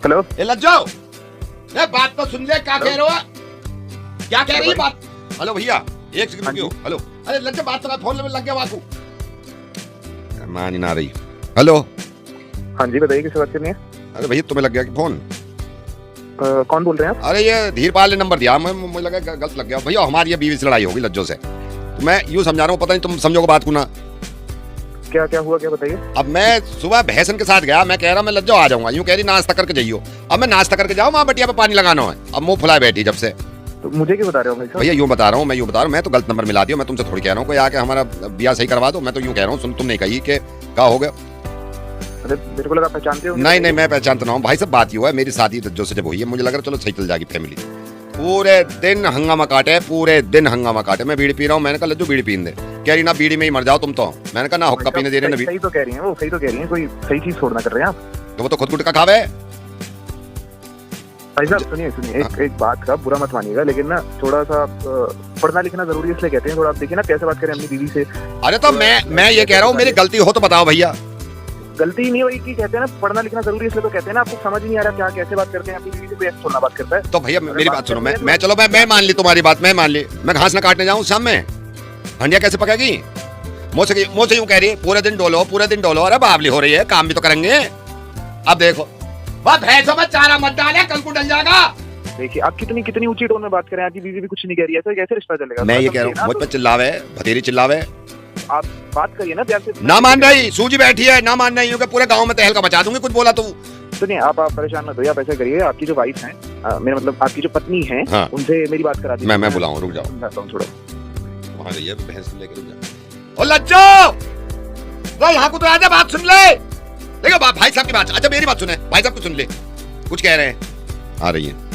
Hello. ए लज्जो, ए बात तो सुन ले, क्या कह रहे हो? क्या कह रही है बात? हेलो भैया, एक सेकंड रुकियो। हेलो, अरे लज्जो बात कर, फोन में लग गया वाकू। मान ही ना रही। हेलो, हाँ जी बताइए, किससे बात करनी है? अरे भैया तुम्हें लग गया कि फोन? कौन बोल रहे हैं आप? अरे ये धीरपाल ने नंबर दिया, मुझे लगा गलत लग गया। भैया हमारी ये बीवी से लड़ाई होगी लज्जो से, तो मैं यूँ समझा रहा हूँ, पता नहीं तुम समझोगे बात को ना। क्या क्या हुआ, क्या बताइए। अब मैं सुबह भैंसन के साथ गया, मैं कह रहा मैं लज्जो आ जाऊंगा, यूं कह रही नाश्ता करके जाइयो। अब मैं नाश्ता करके जाऊँ, वहाँ बटिया पे पानी लगाना है, अब मुंह फुलाए बैठी जब से। तो मुझे क्यों बता रहे हो भाई साहब? भैया यूं बता रहा हूँ, मैं तो गलत नंबर मिला दिया। मैं तुमसे थोड़ी कह रहा हूँ कोई आके हमारा ब्याह सही करवा दो, मैं तो यूं कह रहा हूँ, सुन तुम नहीं कही कि क्या हो गया। अरे मेरे को लगा पहचानते हो। नहीं, मैं पहचानता ना हूँ भाई, सब बात ही हुआ है, मेरी शादी लज्जो से जब हुई है, मुझे लग रहा है चलो सही चल जाएगी फैमिली। पूरे दिन हंगामा काटे, पूरे दिन हंगामा काटे। मैं बीड़ी पी रहा हूँ, मैंने कहा लज्जो बीड़ी पीन दे, कह रही ना बीड़ी में ही मर जाओ तुम तो। मैंने कहा ना हुक्का पीने दे रहे ना। सही तो कह रही है वो, सही तो कह रही है, कोई सही चीज छोड़ना कर रहे हैं आप। तो वो तो खुद गुटखा खावे। भाई साहब सुनिए, एक बात का बुरा मत मानिएगा, लेकिन ना थोड़ा सा पढ़ना लिखना जरूरी है, इसलिए कहते हैं। थोड़ा आप देखिए ना कैसे बात करें अपनी बीवी से। अरे तो मैं ये कह रहा हूँ, मेरी गलती हो तो बताओ भैया। गलती नहीं हुई कि कहते हैं ना पढ़ना लिखना जरूरी है, इसलिए तो कहते हैं ना। आपको समझ ही नहीं आ रहा क्या कैसे बात करते हैं अपनी बीवी से, कोई ऐसे थोड़ा बात करता है। तो भैया मेरी बात सुनो, मैं चलो मैं मान ली तुम्हारी बात, मैं मान ली। मैं घास ना काटने जाऊँ शाम में, हंडिया कैसे पकेगी? मुझसे यूं कह रही है पूरे दिन डोलो। अरे बावली हो रही है, काम भी तो करेंगे। अब देखो बस भैंसों में चारा मत डाले, कल को डल जाएगा। देखिए आप कितनी ऊंची टोन में बात करें, आपकी बीवी भी कुछ नहीं कह रही है, तो कैसे रिश्ता चलेगा? मैं ये कह रहा हूँ, मुझ पर चिल्लावे, भतेरी चिल्लावे। आप बात करिए ना प्यार से। ना मान रही, सूजी बैठी है, ना मान रही, क्योंकि पूरे गांव में तहलका मचा दूंगी कुछ बोला तो। सुनिए आप परेशान मत होइए, आप ऐसा करिए, आपकी जो वाइफ है, मेरा मतलब आपकी जो पत्नी है, हाँ। उनसे मेरी बात करा दीजिए। मैं बुलाऊं, रुक जाओ, थोड़ा वहां गई है भैंस लेके, रुक जाओ। ओ लज्जो, यहाँ को तो आजा, बात सुन ले। देखो भाई साहब की बात, अच्छा मेरी बात सुने, भाई साहब को सुन ले, कुछ कह रहे हैं। आ रही है।